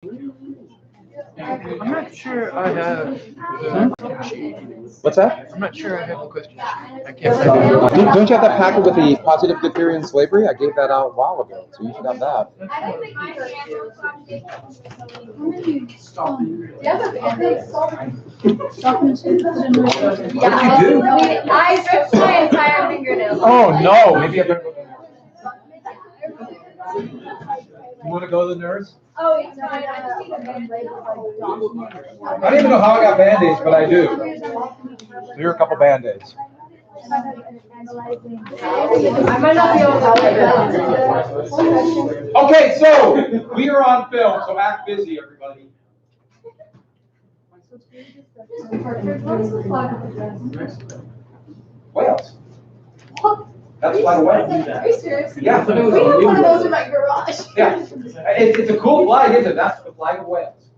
I'm not sure I have the sheet. What's that? I'm not sure I have the question sheet. I can't find it. Don't you have that packet with the positive good theory in slavery? I gave that out a while ago, so you should have that. I ripped my entire fingernail. Oh no, maybe I better go. You want to go to the nurse? Oh, it's fine. I just need a band-aid. I don't even know how I got band-aids, but I do. Here are a couple band-aids. I might not be able to. Okay, so we are on film, so act busy, everybody. Whales. That's flag of whales. Are you serious? Yeah. We have one of those in my garage. Yeah. It's a cool flag, isn't it? That's the flag of whales.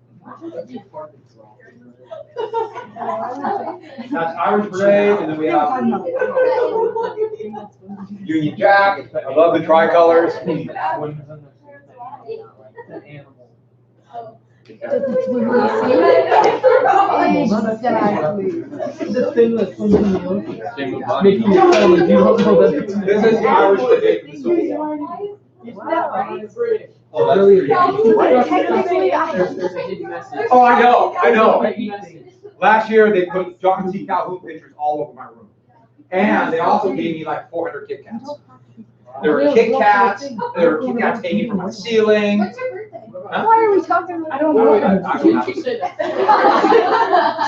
That's Irish Parade, and then we have Union Jack. I love the tricolors. The thing that's from the ocean. This is the Irish Parade from the Civil War. Oh, I know. Last year they put John C. Calhoun pictures all over my room, and they also gave me like 400 Kit Kats. There were Kit Kats. There were Kit Kats hanging from my ceiling. What's your birthday? Huh? Why are we talking about? I don't know.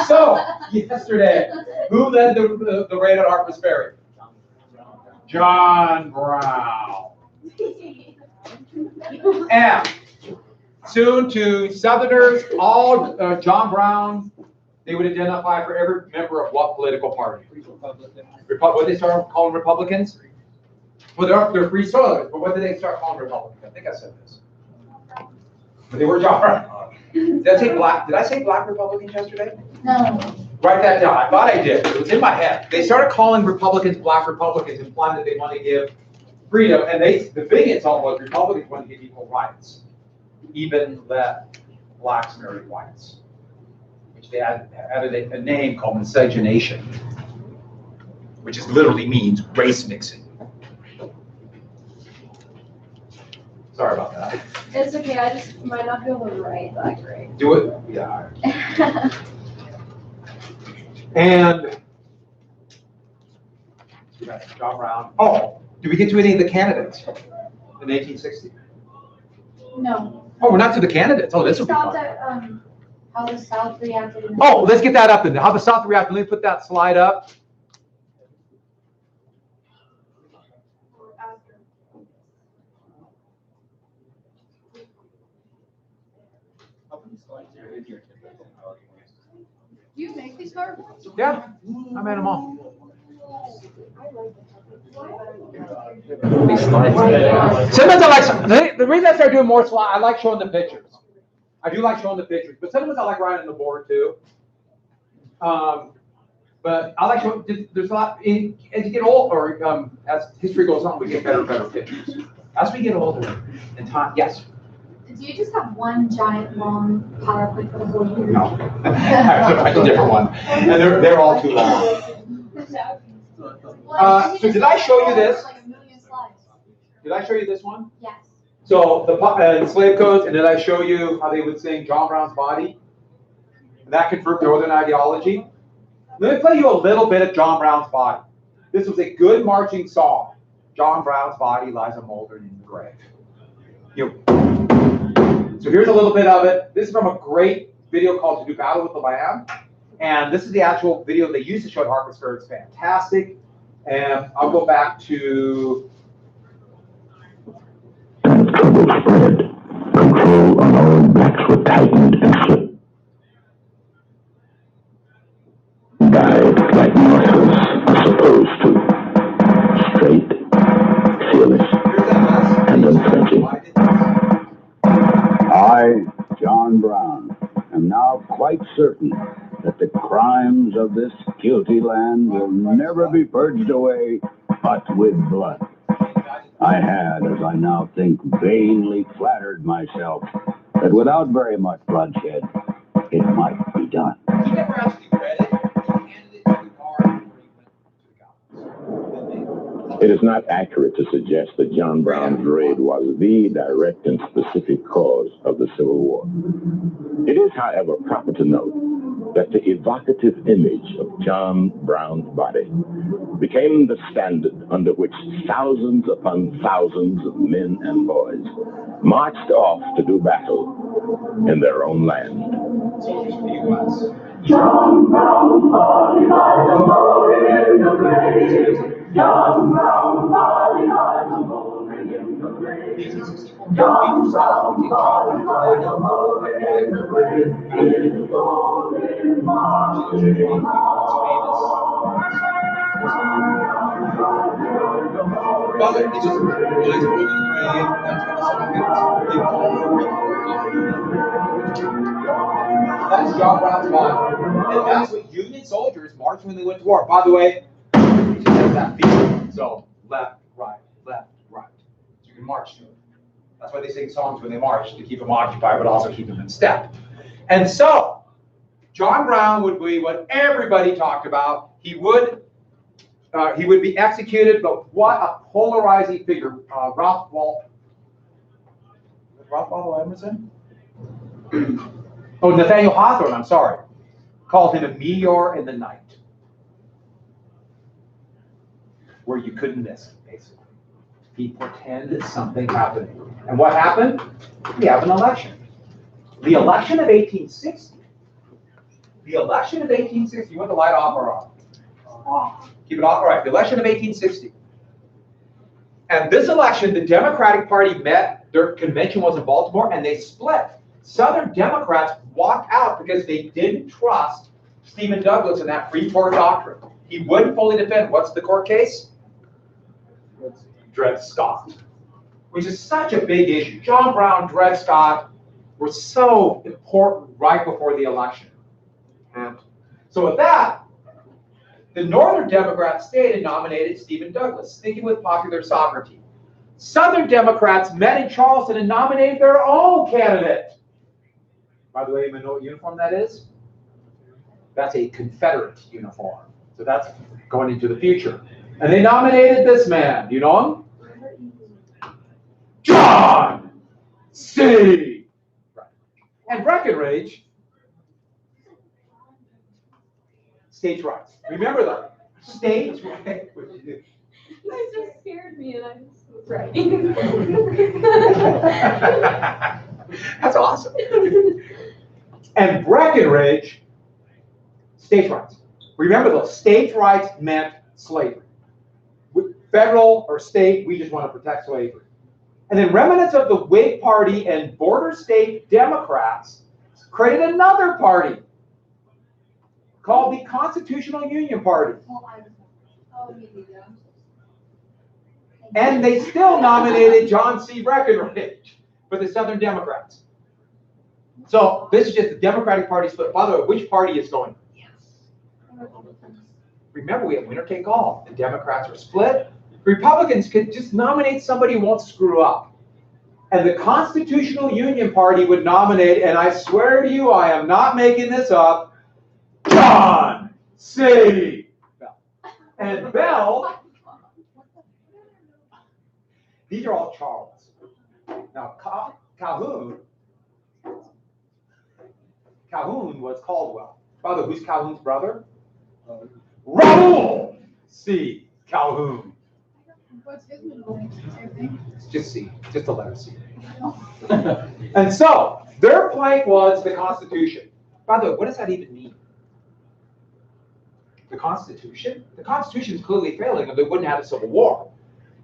So yesterday, who led the raid at Harper's Ferry? John Brown. And soon to Southerners, all John Brown, they would identify for every member of what political party? What they start calling Republicans? Well, they're free soilers, but what did they start calling Republicans? I think I said this. But they were John Brown. Did I say black? Did I say black Republicans yesterday? No. Write that down. I thought I did. It was in my head. They started calling Republicans black Republicans, implying that they want to give freedom. And the big insult was Republicans want to give equal rights, even let blacks marry whites, which they added a name called miscegenation, which is literally means race mixing. Sorry about that. It's okay. I just might not be able to write that great. Do it. Yeah. And John Brown. Oh, did we get to any of the candidates in 1860? No. Oh, we're not to the candidates. Oh, this will be Stopped fun. at how the South reacted. Oh, let's get that up then. How the South reacted. Let me put that slide up. Do you make these cards? Yeah, I made them all. Sometimes I like, the reason I start doing more slides, I like showing the pictures. I do like showing the pictures, but sometimes I like writing on the board too. But I like showing, there's a lot, as you get older, as history goes on, we get better and better pictures. As we get older in time, yes? Do you just have one giant long PowerPoint for the whole year? No. I have a different one. And they're all too long. So did I show you this? Did I show you this one? Yes. So the slave codes, and did I show you how they would sing John Brown's Body? And that confirmed Northern ideology. Let me play you a little bit of John Brown's Body. This was a good marching song. John Brown's body lies a moldering in the grave. So here's a little bit of it. This is from a great video called To Do Battle with the Lamb. And this is the actual video they used to show at Harper's Ferry. It's fantastic. And I'll go back to... Trouble spread. Control on our own backs were tightened and slipped. Died like mortals are supposed to. Straight, fearless, and unflinching. I, John Brown, am now quite certain that the crimes of this guilty land will never be purged away but with blood. I had, as I now think, vainly flattered myself that without very much bloodshed, it might be done. He never actually read it. He handed it to the guard before he went to the gallows. It is not accurate to suggest that John Brown's raid was the direct and specific cause of the Civil War. It is, however, proper to note that the evocative image of John Brown's body became the standard under which thousands upon thousands of men and boys marched off to do battle in their own land. Soldiers for the U.S. John Brown, body, body, in the grave. John Brown, body, body, in the grave. John Brown, body, body, in the grave. Father, it's just reminds me of the grave. That's John Brown's body. And that's what Union soldiers marched when they went to war. By the way, we just have that feature. So left, right, left, right. So you can march to it. That's why they sing songs when they march, to keep them occupied, but also keep them in step. And so, John Brown would be what everybody talked about. He would be executed, but what a polarizing figure. Ralph Waldo Emerson? Oh, Nathaniel Hawthorne, I'm sorry, called him a meteor in the night, where you couldn't miss it, basically. He portended something happening. And what happened? We have an election. The election of 1860. The election of 1860. You want the light off or on? Off. Keep it off. All right. The election of 1860. And this election, the Democratic Party met. Their convention was in Baltimore, and they split. Southern Democrats walked out because they didn't trust Stephen Douglas and that free tort doctrine. He wouldn't fully defend. What's the court case? Dred Scott, which is such a big issue. John Brown, Dred Scott were so important right before the election. And so with that, the Northern Democrats stayed and nominated Stephen Douglas, sticking with popular sovereignty. Southern Democrats met in Charleston and nominated their own candidate. By the way, you know what uniform that is? That's a Confederate uniform. So that's going into the future. And they nominated this man. Do you know him? John C. And Breckinridge, states' rights. Remember that. States' rights. You just scared me and I'm so frightened. That's awesome. And Breckinridge, states' rights. Remember those. States' rights meant slavery. Federal or state, we just want to protect slavery. And then remnants of the Whig Party and border state Democrats created another party called the Constitutional Union Party. And they still nominated John C. Breckinridge for the Southern Democrats. So this is just the Democratic Party split. By the way, which party is going? Remember, we have winner take all. The Democrats are split. Republicans could just nominate somebody who won't screw up. And the Constitutional Union Party would nominate, and I swear to you, I am not making this up, John C. Bell. And Bell, these are all Charles. Now, Calhoun was Caldwell. By the way, who's Calhoun's brother? Raoul C. Calhoun. What's his middle name? Just C, just the letter C. And so, their plank was the Constitution. By the way, what does that even mean? The Constitution? The Constitution is clearly failing if they wouldn't have a civil war.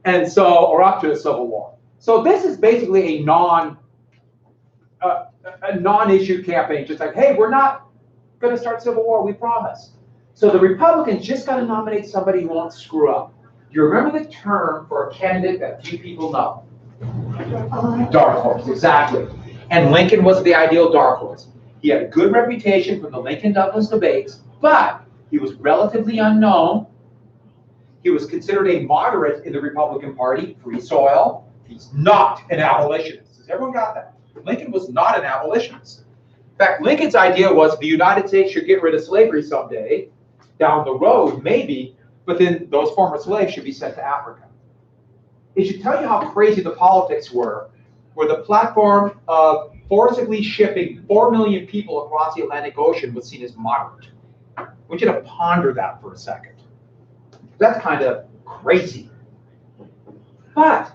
And so, or up to a civil war. So this is basically a non-issue campaign, just like, hey, we're not going to start civil war, we promise. So the Republicans just got to nominate somebody who won't screw up. Do you remember the term for a candidate that few people know? Dark horse, exactly. And Lincoln was the ideal dark horse. He had a good reputation from the Lincoln-Douglas debates, but he was relatively unknown. He was considered a moderate in the Republican Party, free soil. He's not an abolitionist. Has everyone got that? Lincoln was not an abolitionist. In fact, Lincoln's idea was the United States should get rid of slavery someday, down the road, maybe, but then those former slaves should be sent to Africa. It should tell you how crazy the politics were, where the platform of forcibly shipping 4 million people across the Atlantic Ocean was seen as moderate. I want you to ponder that for a second. That's kind of crazy. But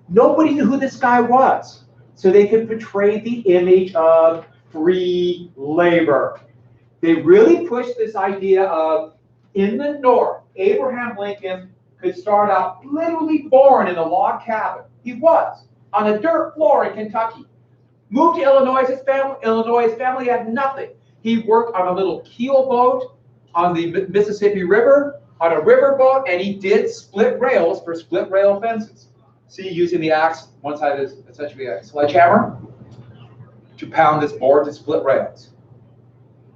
nobody knew who this guy was, so they could portray the image of free labor. They really pushed this idea of, in the North, Abraham Lincoln could start out literally born in a log cabin. He was, on a dirt floor in Kentucky. Moved to Illinois, his family had nothing. He worked on a little keel boat on the Mississippi River, on a river boat, and he did split rails for split rail fences. See, using the axe, one side is essentially a sledgehammer, to pound this board to split rails.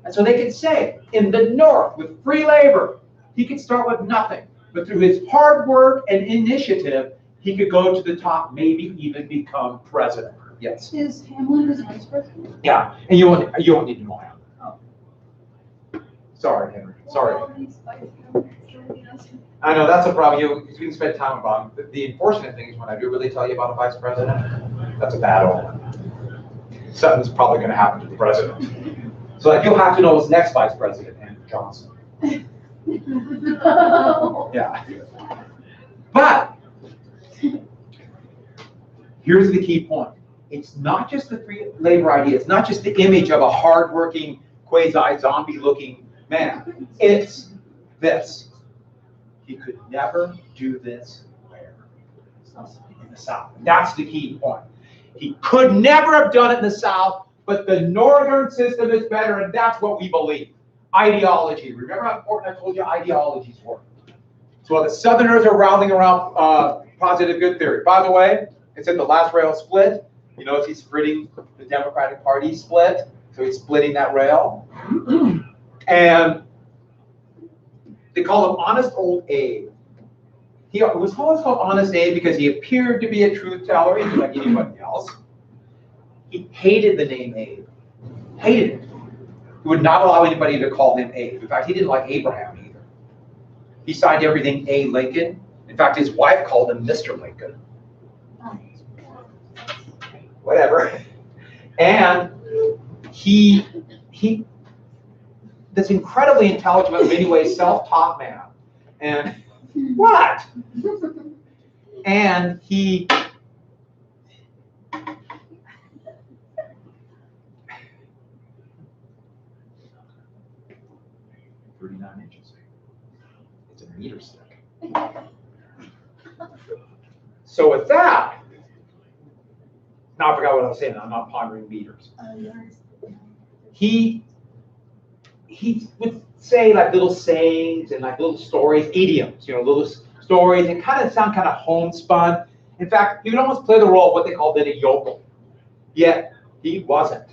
And so they could say, in the North, with free labor, he could start with nothing. But through his hard work and initiative, he could go to the top, maybe even become president. Yes? Is Hamlin his vice president? Yeah, and you don't need to know him. Oh. Sorry, Henry. Sorry. I know, that's a problem. You can spend time about him. The unfortunate thing is when I do really tell you about a vice president, that's a bad omen. Something's probably going to happen to the president. So like, you'll have to know his next vice president, Andrew Johnson. Yeah. But here's the key point. It's not just the free labor idea. It's not just the image of a hardworking, quasi-zombie-looking man. It's this. He could never do this where? In the South. That's the key point. He could never have done it in the South, but the Northern system is better, and that's what we believe. Ideology. Remember how important I told you ideologies were? So while the Southerners are rallying around positive good theory. By the way, it's in the last rail split. You notice he's splitting the Democratic Party split, so he's splitting that rail. And they call him Honest Old Abe. He was always called Honest Abe because he appeared to be a truth teller, like anybody else. He hated the name Abe. Hated it. He would not allow anybody to call him Abe. In fact, he didn't like Abraham either. He signed everything A. Lincoln. In fact, his wife called him Mr. Lincoln. Whatever. And he this incredibly intelligent, but in many ways self-taught man. And what? And he 39 inches. It's a meter stick. So with that, now I forgot what I was saying. I'm not pondering meters. He would say like little sayings and like little stories, idioms, little stories, and kind of sound kind of homespun. In fact, he would almost play the role of what they called then a yokel. Yet he wasn't.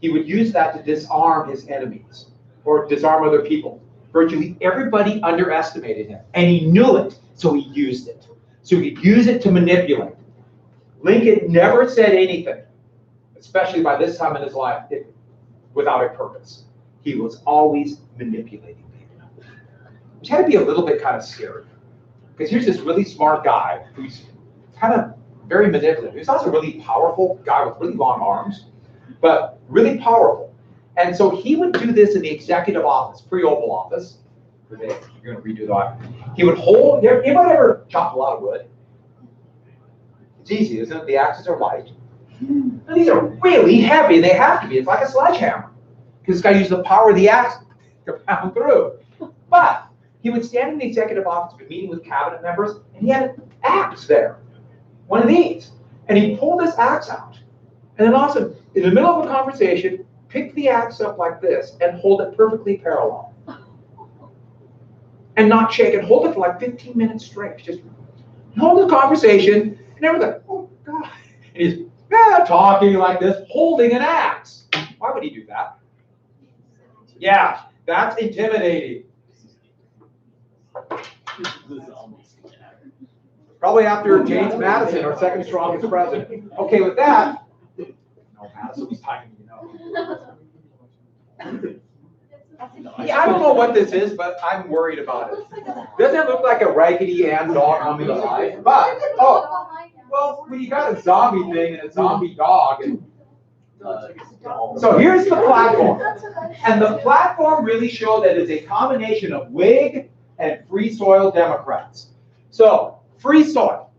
He would use that to disarm his enemies or disarm other people. Virtually everybody underestimated him, and he knew it, so he used it. So he could use it to manipulate. Lincoln never said anything, especially by this time in his life, without a purpose. He was always manipulating people, which had to be a little bit kind of scary. Because here's this really smart guy who's kind of very manipulative. He's also a really powerful guy with really long arms, but really powerful. And so he would do this in the executive office, pre-Oval Office. You're going to redo that. He would hold, anybody ever chop a lot of wood? It's easy, isn't it? The axes are light. And these are really heavy, and they have to be. It's like a sledgehammer. Because this guy used the power of the axe to pound through. But he would stand in the executive office, meeting with cabinet members, and he had an axe there. One of these. And he pulled this axe out. And then also, in the middle of a conversation, pick the axe up like this and hold it perfectly parallel. And not shake it. Hold it for like 15 minutes straight. Just hold the conversation, and everything. Oh, God. And he's talking like this, holding an axe. Why would he do that? Yeah, that's intimidating. Probably after James Madison, our second strongest president. Okay, with that, know, Madison was tiny, you know. Yeah, I don't know what this is, but I'm worried about it. Doesn't it look like a Raggedy Ann doll coming to life? But, oh, well, when you got a zombie thing and a zombie dog, and so here's the platform. And the platform really showed that it's a combination of Whig and Free Soil Democrats. So, free soil.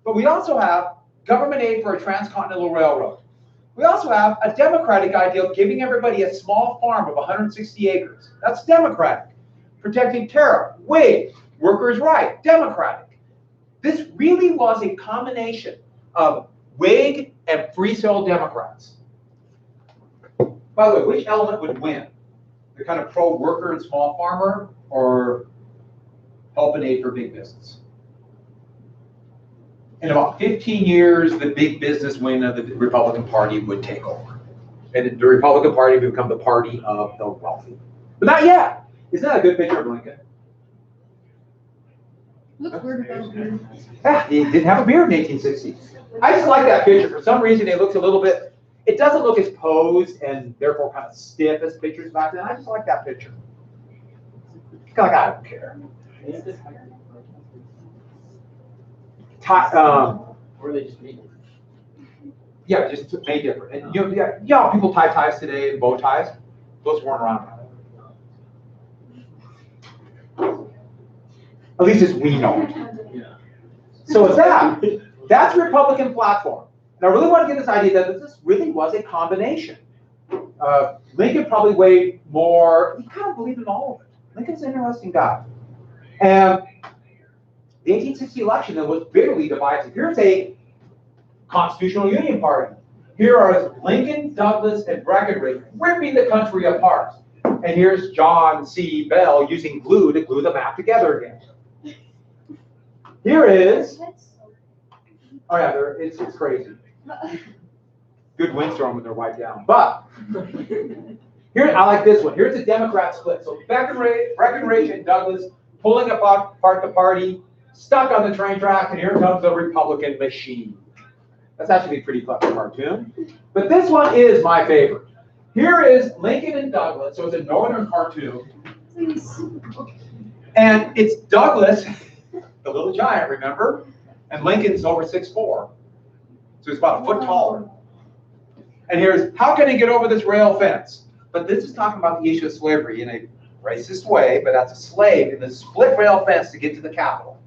But we also have government aid for a transcontinental railroad. We also have a democratic idea of giving everybody a small farm of 160 acres. That's democratic. Protecting tariff, Whig, workers' right, democratic. This really was a combination of Whig and Free Soil Democrats. By the way, which element would win? The kind of pro-worker and small farmer, or help and aid for big business? In about 15 years, the big business wing of the Republican Party would take over. And the Republican Party would become the party of the wealthy. But not yet. Isn't that a good picture of Lincoln? Looks weird about a beard. Yeah, he didn't have a beard in 1860. I just like that picture. For some reason, it looks a little bit, it doesn't look as posed and therefore kind of stiff as pictures back then. I just like that picture. Like, I don't care. Or they just made it. Yeah, just made different. And you know, yeah, people tie ties today and bow ties. Those weren't around. At least as we know it. Yeah. So it's that. That's Republican platform. And I really want to get this idea that this really was a combination. Lincoln probably weighed more. He kind of believed in all of it. Lincoln's an interesting guy. And the 1860 election then was bitterly divisive. Here's a Constitutional Union Party. Here are Lincoln, Douglas, and Breckinridge ripping the country apart. And here's John C. Bell using glue to glue the map together again. Here is, oh yeah, it's crazy. Good windstorm when they're wiped down. But here, I like this one. Here's the Democrat split. So Breckinridge and Douglas pulling apart the party, stuck on the train track, and here comes the Republican machine. That's actually a pretty clever cartoon. But this one is my favorite. Here is Lincoln and Douglas. So it's a northern cartoon. And it's Douglas, the little giant, remember? And Lincoln's over 6'4". So he's about a foot taller. And here's, how can he get over this rail fence? But this is talking about the issue of slavery in a racist way, but that's a slave in the split rail fence to get to the Capitol.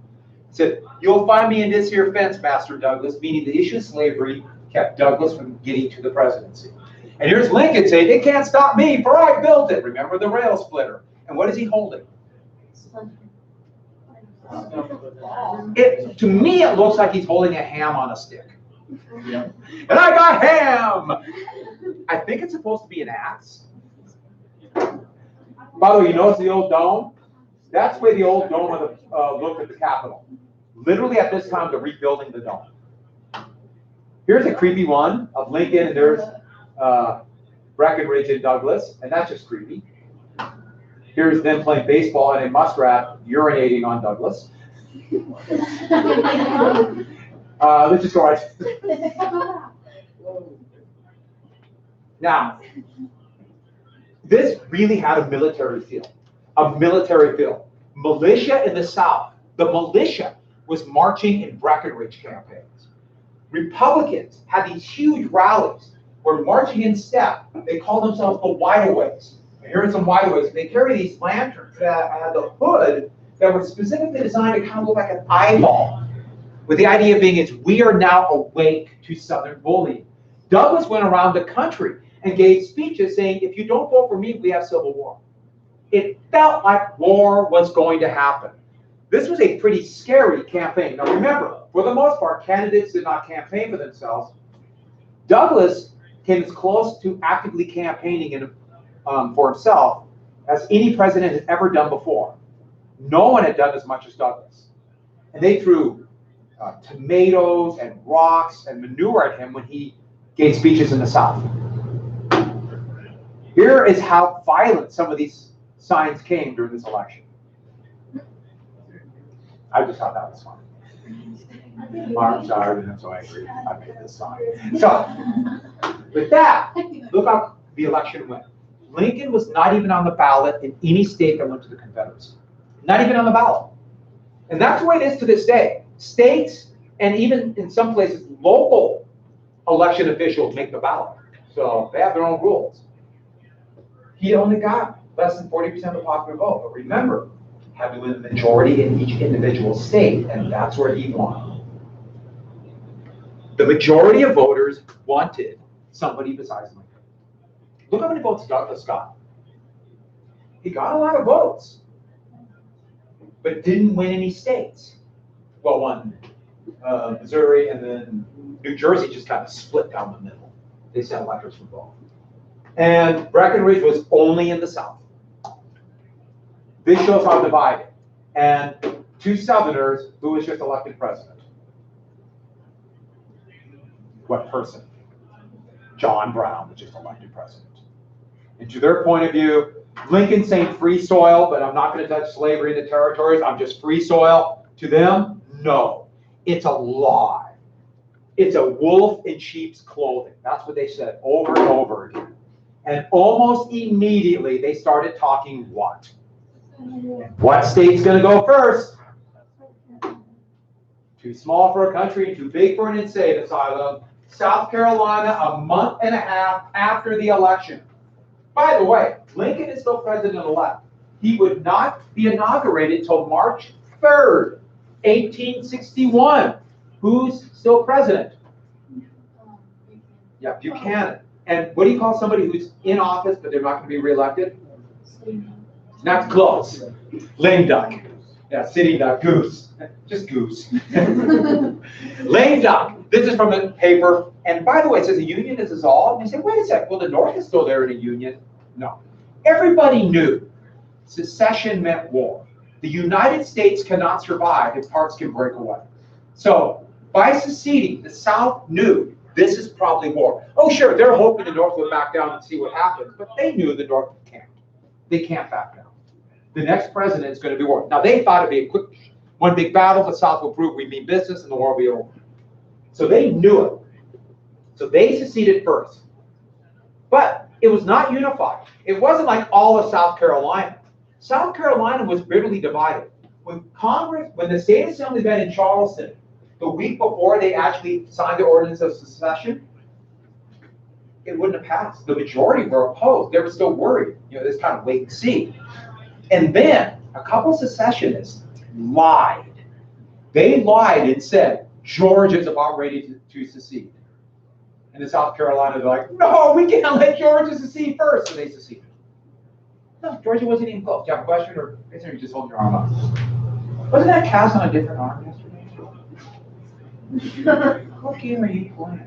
He said, you'll find me in this here fence, Master Douglas, meaning the issue of slavery kept Douglas from getting to the presidency. And here's Lincoln saying, it can't stop me, for I built it. Remember the rail splitter. And what is he holding? To me, it looks like he's holding a ham on a stick. And I got ham! I think it's supposed to be an axe. By the way, you notice the old dome? That's where the old dome of the, looked at the Capitol. Literally at this time, they're rebuilding the dome. Here's a creepy one of Lincoln, and there's Breckinridge and Douglas, and that's just creepy. Here's them playing baseball and a muskrat urinating on Douglas. Let's just go right. Now, this really had a military feel. A military feel. Militia in the South. The militia was marching in Breckinridge campaigns. Republicans had these huge rallies, were marching in step. They called themselves the Wideaways. Here are some Wideaways. They carry these lanterns that had the hood that were specifically designed to kind of look like an eyeball, with the idea being it's we are now awake to Southern bullying. Douglas went around the country and gave speeches saying, if you don't vote for me, we have civil war. It felt like war was going to happen. This was a pretty scary campaign. Now remember, for the most part, candidates did not campaign for themselves. Douglas came as close to actively campaigning for himself as any president has ever done before. No one had done as much as Douglas. And they threw tomatoes and rocks and manure at him when he gave speeches in the South. Here is how violent some of these signs came during this election. I just thought that was fun. I'm sorry, I'm so angry. I made this sign. So, with that, look how the election went. Lincoln was not even on the ballot in any state that went to the Confederacy. Not even on the ballot. And that's the way it is to this day. States, and even in some places, local election officials make the ballot. So they have their own rules. He only got less than 40% of the popular vote. But remember, had to win the majority in each individual state, and that's where he won. The majority of voters wanted somebody besides Lincoln. Look how many votes Douglas got. He got a lot of votes, but didn't win any states. Well, won Missouri, and then New Jersey just kind of split down the middle. They sent electors from both. And Breckinridge was only in the South. This shows how divided. And 2 Southerners, who was just elected president. What person? John Brown was just elected president. And to their point of view, Lincoln saying free soil, but I'm not going to touch slavery in the territories. I'm just free soil. To them, no. It's a lie. It's a wolf in sheep's clothing. That's what they said over and over again. And almost immediately, they started talking what? What state's going to go first? Too small for a country and too big for an insane asylum. South Carolina, a month and a half after the election. By the way, Lincoln is still president-elect. He would not be inaugurated until March 3rd, 1861. Who's still president? Yeah, Buchanan. And what do you call somebody who's in office but they're not going to be reelected? Not close. Lame duck. Yeah, sitting duck, goose. Just goose. Lame duck. This is from the paper. And by the way, it says the Union is dissolved. And you say, wait a sec, well, the North is still there in a Union. No. Everybody knew secession meant war. The United States cannot survive if parts can break away. So by seceding, the South knew this is probably war. Oh, sure, they're hoping the North will back down and see what happens. But they knew the North can't. They can't back down. The next president is going to be war. Now, they thought it'd be a quick, one big battle. The South will prove we mean business and the war will be over. So they knew it. So they seceded first. But it was not unified. It wasn't like all of South Carolina. South Carolina was bitterly divided. When the state assembly met in Charleston, the week before they actually signed the ordinance of secession, it wouldn't have passed. The majority were opposed. They were still worried. This kind of wait and see. And then a couple secessionists lied. They lied and said, Georgia's about ready to secede. And in South Carolina, they're like, no, we can't let Georgia secede first. So they seceded. No, Georgia wasn't even close. Do you have a question, or is you just holding your arm up? Wasn't that cast on a different arm yesterday? What game are you playing?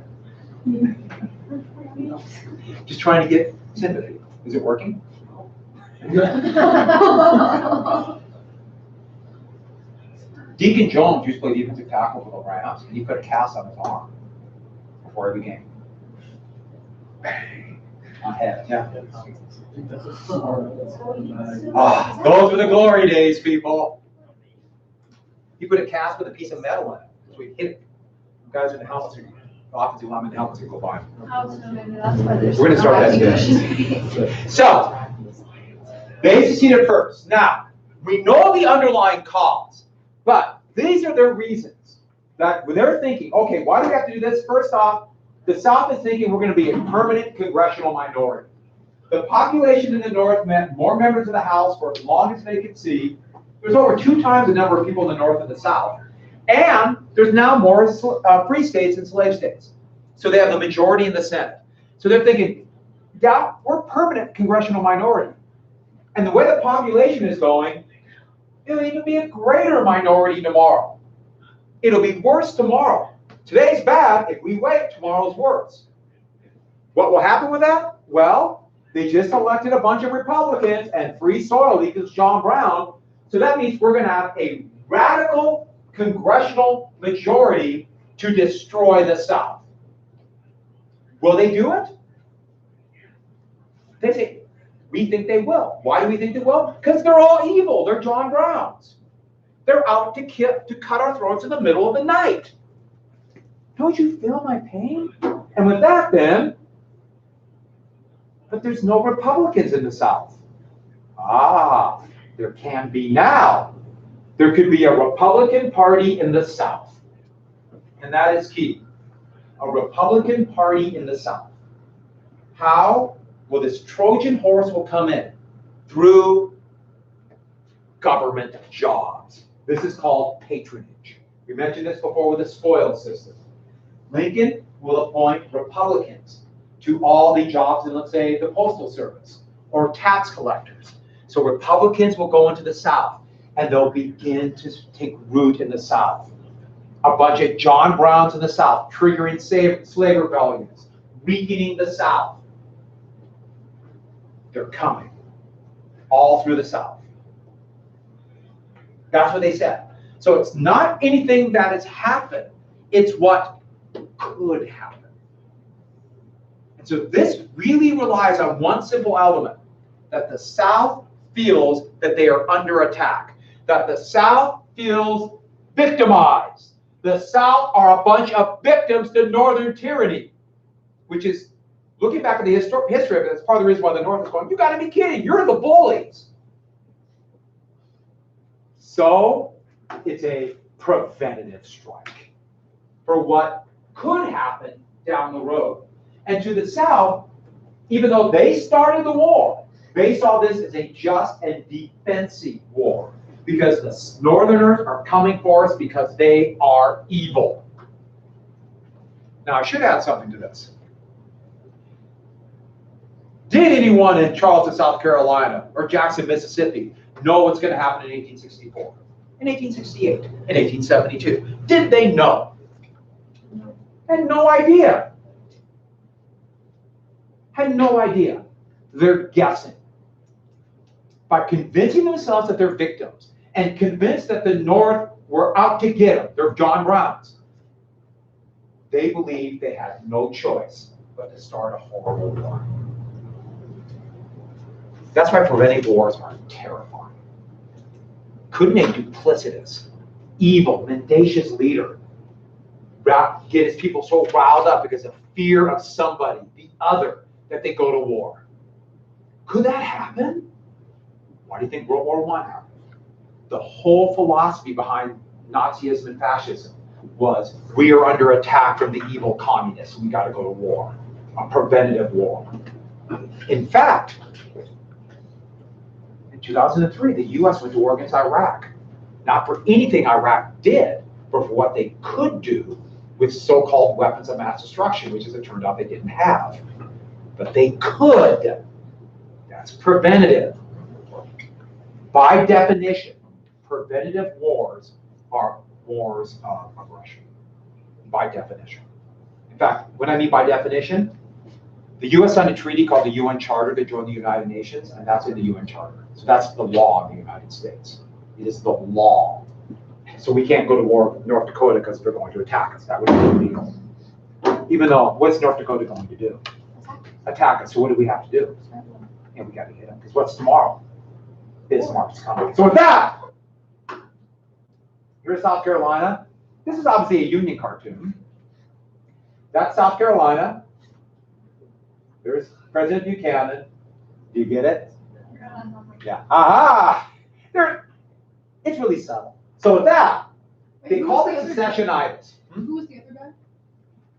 Just trying to get sympathy. Is it working? Deacon Jones used to play defensive tackle for the Rams, and he put a cast on his arm before every game. Bang. On head, yeah. Ah, those were the glory days, people. He put a cast with a piece of metal in it, so we hit it. Guys in the helmets, offensive linemen in the helmets would go by. We're going to start that today. So, they seceded first. Now, we know the underlying cause, but these are their reasons. That when they're thinking, okay, why do we have to do this? First off, the South is thinking we're going to be a permanent congressional minority. The population in the North meant more members of the House for as long as they could see. There's over 2 times the number of people in the North and the South. And there's now more free states and slave states. So they have the majority in the Senate. So they're thinking, yeah, we're a permanent congressional minority. And the way the population is going, it'll even be a greater minority tomorrow. It'll be worse tomorrow. Today's bad. If we wait, tomorrow's worse. What will happen with that? Well, they just elected a bunch of Republicans, and free soil equals John Brown. So that means we're going to have a radical congressional majority to destroy the South. Will they do it? They say, we think they will. Why do we think they will? Because they're all evil. They're John Browns. They're out to cut our throats in the middle of the night. Don't you feel my pain? And with that then, but there's no Republicans in the South. Ah, there can be now. There could be a Republican Party in the South. And that is key. A Republican Party in the South. How? Well, this Trojan horse will come in through government jobs. This is called patronage. We mentioned this before with the spoils system. Lincoln will appoint Republicans to all the jobs in, let's say, the Postal Service or tax collectors. So Republicans will go into the South and they'll begin to take root in the South. A bunch of John Browns in the South, triggering slave rebellions, weakening the South. They're coming all through the South. That's what they said. So it's not anything that has happened. It's what could happen. And so this really relies on one simple element, that the South feels that they are under attack, that the South feels victimized. The South are a bunch of victims to Northern tyranny, which is, looking back at the history of it, that's part of the reason why the North is going, you got to be kidding, you're the bullies. So it's a preventative strike for what could happen down the road. And to the South, even though they started the war, they saw this as a just and defensive war, because the Northerners are coming for us because they are evil. Now, I should add something to this. Did anyone in Charleston, South Carolina, or Jackson, Mississippi, know what's going to happen in 1864, in 1868, in 1872? Did they know? Had no idea. Had no idea. They're guessing. By convincing themselves that they're victims and convinced that the North were out to get them, they're John Browns, they believed they had no choice but to start a horrible war. That's why preventive wars are terrifying. Couldn't a duplicitous, evil, mendacious leader get his people so riled up because of fear of somebody, the other, that they go to war? Could that happen? Why do you think World War I happened? The whole philosophy behind Nazism and fascism was, we are under attack from the evil communists. We got to go to war, a preventative war. In fact, in 2003, the U.S. went to war against Iraq, not for anything Iraq did, but for what they could do with so-called weapons of mass destruction, which, as it turned out, they didn't have. But they could. That's preventative. By definition, preventative wars are wars of aggression. By definition. In fact, what I mean by definition, the U.S. signed a treaty called the UN Charter to join the United Nations, and that's in the UN Charter. So that's the law of the United States. It is the law. So we can't go to war with North Dakota because they're going to attack us. That would be illegal. Even though, what's North Dakota going to do? Attack us. So what do we have to do? And we got to hit them. Because what's tomorrow? Bismarck's coming. So with that, here's South Carolina. This is obviously a Union cartoon. That's South Carolina. There's President Buchanan. Do you get it? Yeah. Aha! It's really subtle. So with that, they call it secessionitis. Who was the other guy?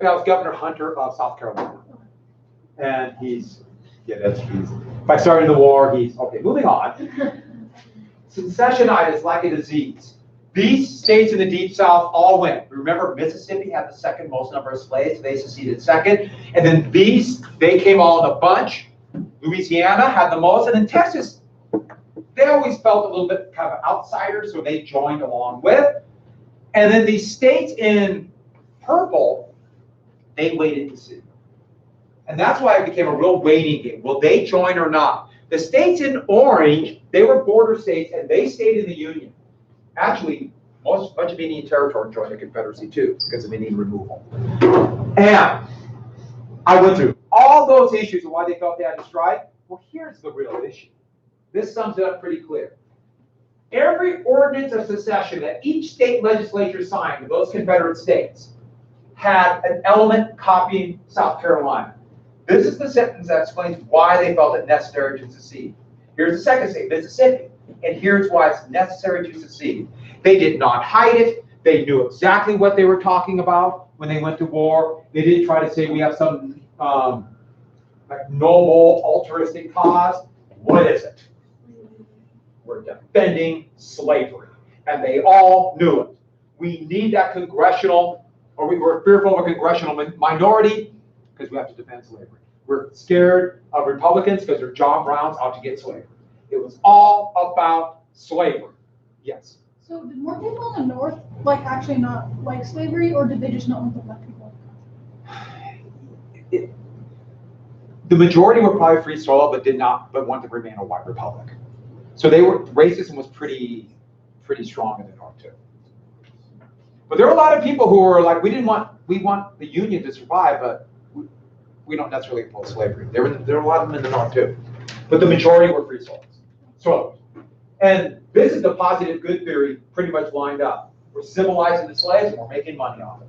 That was Governor Hunter of South Carolina. And by starting the war, okay, moving on. Secessionitis, like a disease. These states in the Deep South all went. Remember, Mississippi had the second most number of slaves. They seceded second. And then they came all in a bunch. Louisiana had the most. And then Texas, they always felt a little bit kind of outsiders, so they joined along with. And then these states in purple, they waited to see. And that's why it became a real waiting game. Will they join or not? The states in orange, they were border states, and they stayed in the Union. Actually, bunch of Indian territory joined the Confederacy too, because of Indian removal. And I went through all those issues of why they felt they had to strike. Well, here's the real issue. This sums it up pretty clear. Every ordinance of secession that each state legislature signed in those Confederate states had an element copying South Carolina. This is the sentence that explains why they felt it necessary to secede. Here's the second statement, Mississippi, and here's why it's necessary to secede. They did not hide it. They knew exactly what they were talking about when they went to war. They didn't try to say we have some like noble, altruistic cause. What is it? We're defending slavery, and they all knew it. We need that congressional, or we were fearful of a congressional minority because we have to defend slavery. We're scared of Republicans because they're John Browns out to get slavery. It was all about slavery. Yes. So did more people in the North actually not like slavery, or did they just not want the black people? The majority were probably free soil, but wanted to remain a white republic. So racism was pretty strong in the North too. But there were a lot of people who were like, we want the Union to survive, but we don't necessarily oppose slavery. There were a lot of them in the North too. But the majority were free soils. And this is the positive good theory pretty much lined up. We're civilizing the slaves and we're making money off it.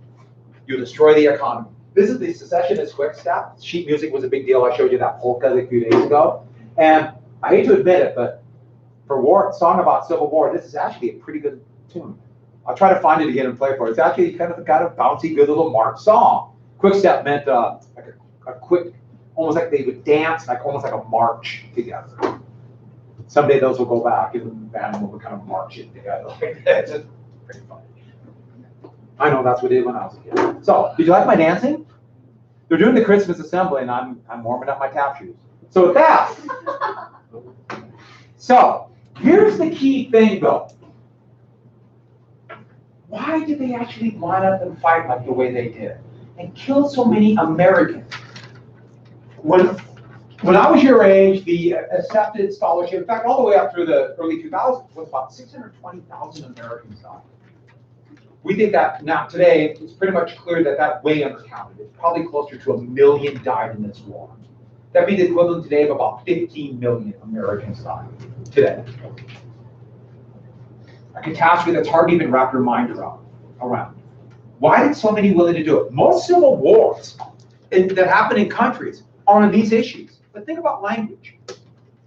You destroy the economy. This is the secessionist quick step. Sheet music was a big deal. I showed you that polka a few days ago. And I hate to admit it, but for a song about Civil War, this is actually a pretty good tune. I'll try to find it again and play for it. It's actually kind of got a bouncy, good little march song. Quick step meant like a quick, almost like they would dance, almost like a march together. Someday those will go back and the band will kind of march it together like that. It's pretty funny. I know that's what it did when I was a kid. So, did you like my dancing? They're doing the Christmas assembly and I'm warming up my tap shoes. So with that, so here's the key thing though. Why did they actually line up and fight like the way they did and kill so many Americans? When I was your age, the accepted scholarship, in fact, all the way up through the early 2000s, was about 620,000 Americans died. We think that now today, it's pretty much clear that that way undercounted. It's probably closer to 1 million died in this war. That'd be the equivalent today of about 15 million Americans died today. A catastrophe that's hard to even wrap your mind around. Why did so many willing to do it? Most civil wars that happen in countries are on these issues. But think about language.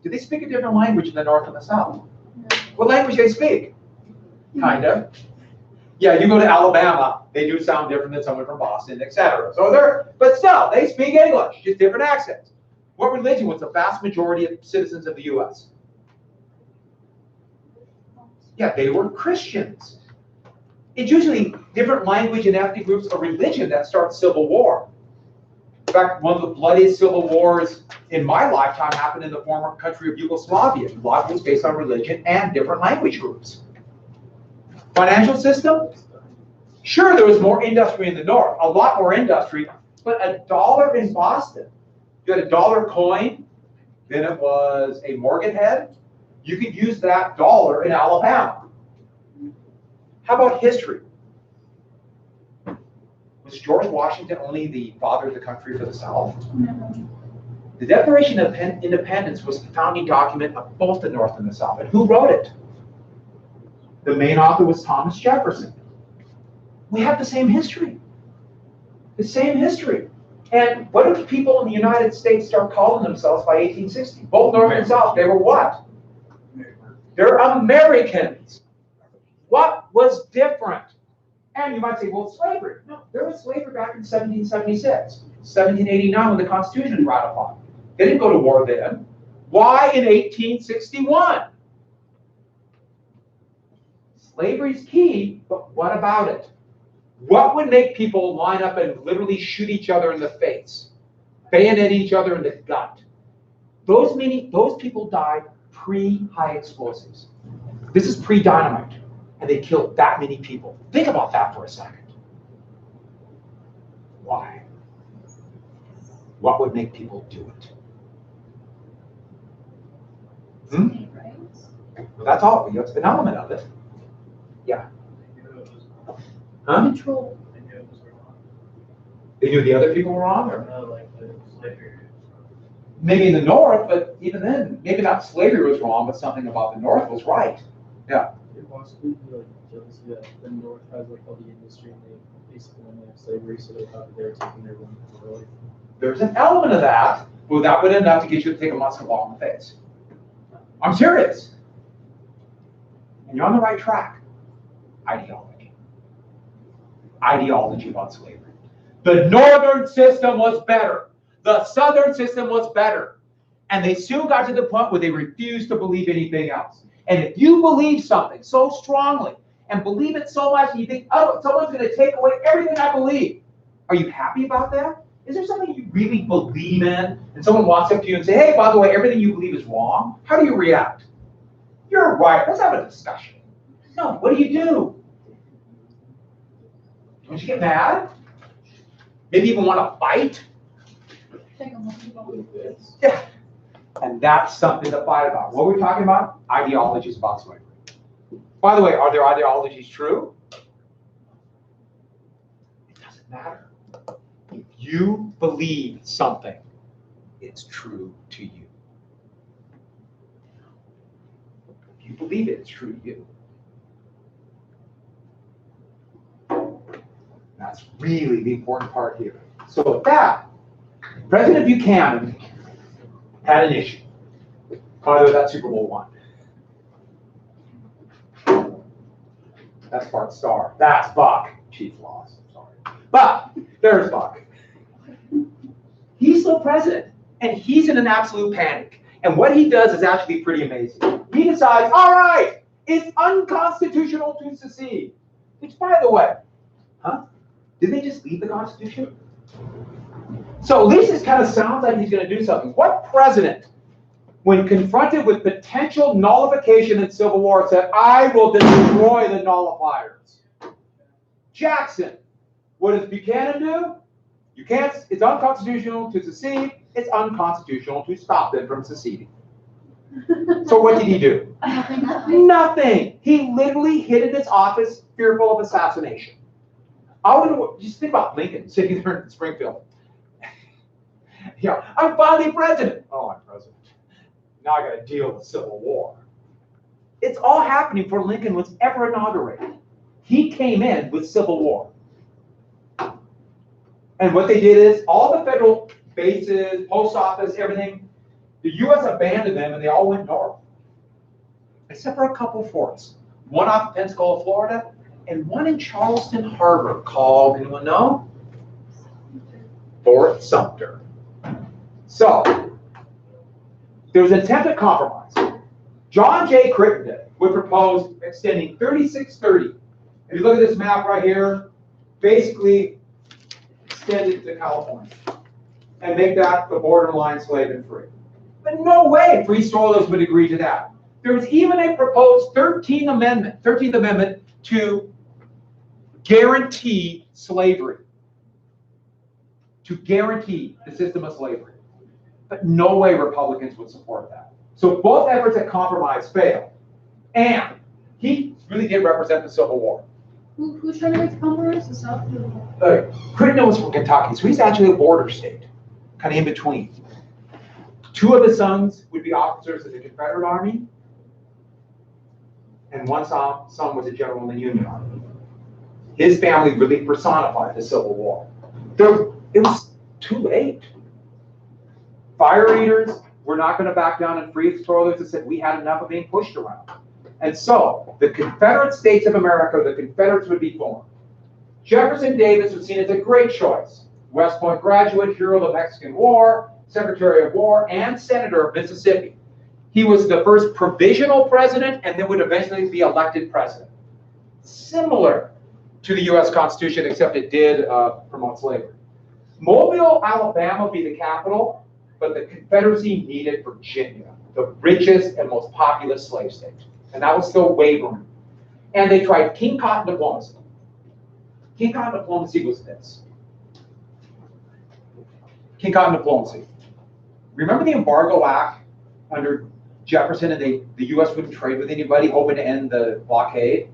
Do they speak a different language in the North and the South? No. What language do they speak? Kind of. Yeah, you go to Alabama, they do sound different than someone from Boston, etc. But still, they speak English, just different accents. What religion was the vast majority of citizens of the U.S.? Yeah, they were Christians. It's usually different language and ethnic groups or religion that starts civil war. In fact, one of the bloodiest civil wars in my lifetime happened in the former country of Yugoslavia. A lot was based on religion and different language groups. Financial system? Sure, there was more industry in the North, a lot more industry, but $1 in Boston, you had a dollar coin, then it was a mortgage. You could use that dollar in Alabama. How about history? Was George Washington only the father of the country for the South? No. The Declaration of Independence was the founding document of both the North and the South. And who wrote it? The main author was Thomas Jefferson. We have the same history. The same history. And what did people in the United States start calling themselves by 1860? Both North and South, they were what? They're Americans. What was different? And you might say, well, slavery. No, there was slavery back in 1776, 1789 when the Constitution was ratified. They didn't go to war then. Why in 1861? Slavery's key, but what about it? What would make people line up and literally shoot each other in the face, bayonet each other in the gut? Those people died pre-high explosives. This is pre-dynamite, and they killed that many people. Think about that for a second. Why? What would make people do it? Well, that's all. That's an element of it. Yeah. Huh? Control. They knew the other people were wrong, or maybe in the North, but even then, maybe not slavery was wrong, but something about the North was right. Yeah. It possibly be like jealousy that the North has like all the industry and they peaceful when they have slavery, so they thought that they were taking their women early. There's an element of that. Well, that would enough to get you to take a musket ball in the face. I'm serious. And you're on the right track. Ideology. Ideology about slavery. The northern system was better. The southern system was better. And they soon got to the point where they refused to believe anything else. And if you believe something so strongly and believe it so much, and you think, oh, someone's going to take away everything I believe, are you happy about that? Is there something you really believe in, and someone walks up to you and say, hey, by the way, everything you believe is wrong? How do you react? You're right. Let's have a discussion. No, what do? Don't you get mad? Maybe even want to fight? Take a musket ball. Yeah. And that's something to fight about. What we're talking about? Ideologies about slavery. By the way, are their ideologies true? It doesn't matter. If you believe something, it's true to you. If you believe it, it's true to you. That's really the important part here. So with that, President Buchanan had an issue. By the way, that's Super Bowl I. That's Bart Starr. That's Buck. Chief lost. Sorry. But there's Buck. He's still president, and he's in an absolute panic. And what he does is actually pretty amazing. He decides, all right, it's unconstitutional to secede. Which, by the way, did they just leave the Constitution? So at least it kind of sounds like he's going to do something. What president, when confronted with potential nullification in Civil War, said, I will destroy the nullifiers? Jackson. What does Buchanan do? You can't, it's unconstitutional to secede. It's unconstitutional to stop them from seceding. So what did he do? Nothing. He literally hid in his office, fearful of assassination. I would just think about Lincoln sitting there in Springfield. I'm finally president. Oh, I'm president. Now I got to deal with Civil War. It's all happening before Lincoln was ever inaugurated. He came in with Civil War. And what they did is all the federal bases, post office, everything, the U.S. abandoned them and they all went north. Except for a couple forts. One off Pensacola, Florida, and one in Charleston Harbor called, anyone know? Fort Sumter. So, there was an attempt at compromise. John J. Crittenden would propose extending 3630. If you look at this map right here, basically extend it to California and make that the borderline slave and free. But no way free soilers would agree to that. There was even a proposed 13th Amendment to guarantee slavery, to guarantee the system of slavery. But no way Republicans would support that. So both efforts at compromise failed. And he really did represent the Civil War. Who's trying to make the compromise? The South? Crittenden was from Kentucky, so he's actually a border state, kind of in between. Two of his sons would be officers in the Confederate Army, and one son was a general in the Union Army. His family really personified the Civil War. It was too late. Fire eaters were not going to back down and free spoilers and said we had enough of being pushed around. And so the Confederate States of America, the Confederates would be formed. Jefferson Davis was seen as a great choice. West Point graduate, hero of the Mexican War, Secretary of War, and Senator of Mississippi. He was the first provisional president and then would eventually be elected president. Similar to the U.S. Constitution, except it did promote slavery. Mobile, Alabama would be the capital, but the Confederacy needed Virginia, the richest and most populous slave state. And that was still wavering. And they tried King Cotton diplomacy. King Cotton diplomacy was this. King Cotton diplomacy. Remember the Embargo Act under Jefferson, and the U.S. wouldn't trade with anybody, hoping to end the blockade?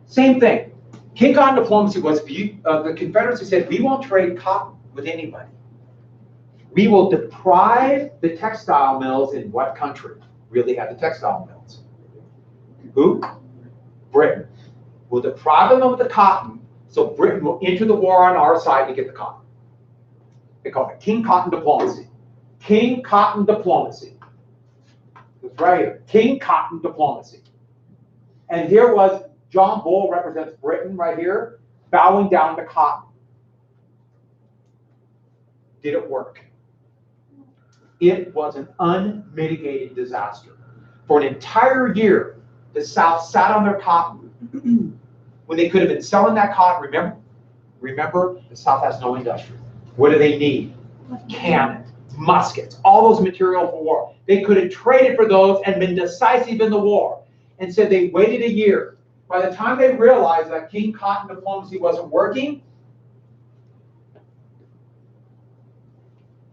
Same thing. King Cotton diplomacy was, the Confederacy said, we won't trade cotton with anybody. We will deprive the textile mills in what country really had the textile mills? Who? Britain. We'll deprive them of the cotton So Britain will enter the war on our side to get the cotton. They call it King Cotton diplomacy. King Cotton diplomacy. It's right here. King Cotton diplomacy. And here was John Bull represents Britain right here, bowing down to cotton. Did it work? It was an unmitigated disaster. For an entire year, the South sat on their cotton when they could have been selling that cotton. Remember, the South has no industry. What do they need? Cannon, muskets, all those materials for war. They could have traded for those and been decisive in the war. And so they waited a year. By the time they realized that King Cotton diplomacy wasn't working,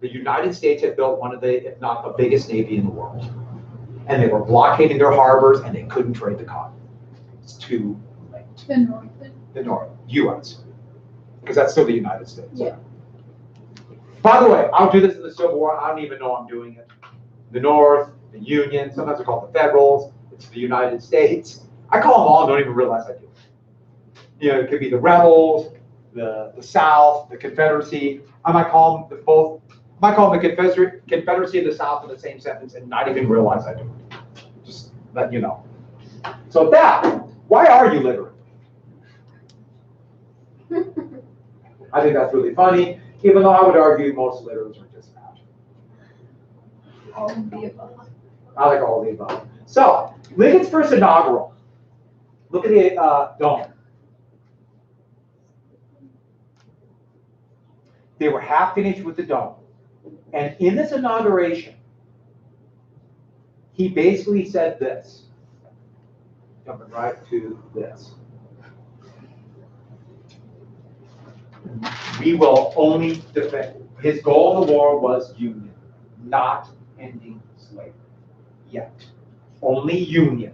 the United States had built one of the, if not the biggest navy in the world. And they were blockading their harbors and they couldn't trade the cotton. It's too late. The North, U.S. Because that's still the United States. Yeah. By the way, I'll do this in the Civil War. I don't even know I'm doing it. The North, the Union, sometimes they're called the Federals. It's the United States. I call them all and don't even realize I do. You know, it could be the rebels, the South, the Confederacy. I might call them both. I might call them the Confederacy of the South in the same sentence and not even realize I do. Just let you know. So why are you literate? I think that's really funny, even though I would argue most literates are just bad. All of the above. I like all of the above. So, Lincoln's first inaugural. Look at the dome. They were half finished with the dome. And in this inauguration, he basically said this. Jumping right to this. We will only defend. His goal in the war was union, not ending slavery yet. Only union.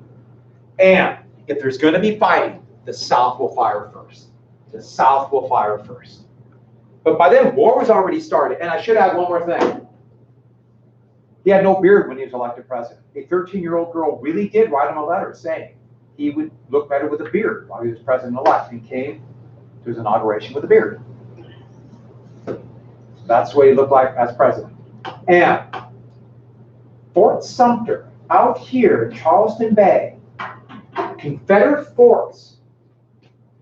And if there's going to be fighting, the South will fire first. The South will fire first. But by then, war was already started. And I should add one more thing. He had no beard when he was elected president. A 13-year-old girl really did write him a letter saying he would look better with a beard while he was president-elect. He came to his inauguration with a beard. That's what he looked like as president. And Fort Sumter, out here in Charleston Bay, Confederate forts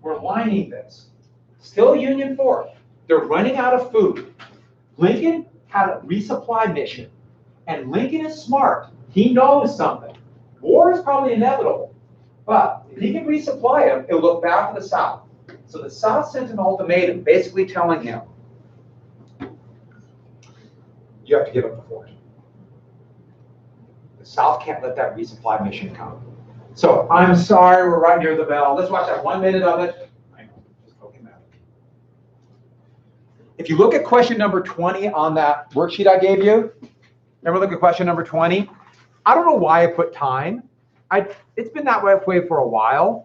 were lining this. Still a Union fort. They're running out of food. Lincoln had a resupply mission. And Lincoln is smart. He knows something. War is probably inevitable. But if he can resupply them, it'll look bad for the South. So the South sent an ultimatum basically telling him, you have to give up the fort. The South can't let that resupply mission come. So I'm sorry, we're right near the bell. Let's watch that 1 minute of it. I know, just poking that. If you look at question number 20 on that worksheet I gave you, remember look at question number 20? I don't know why I put time. It's been that way for a while.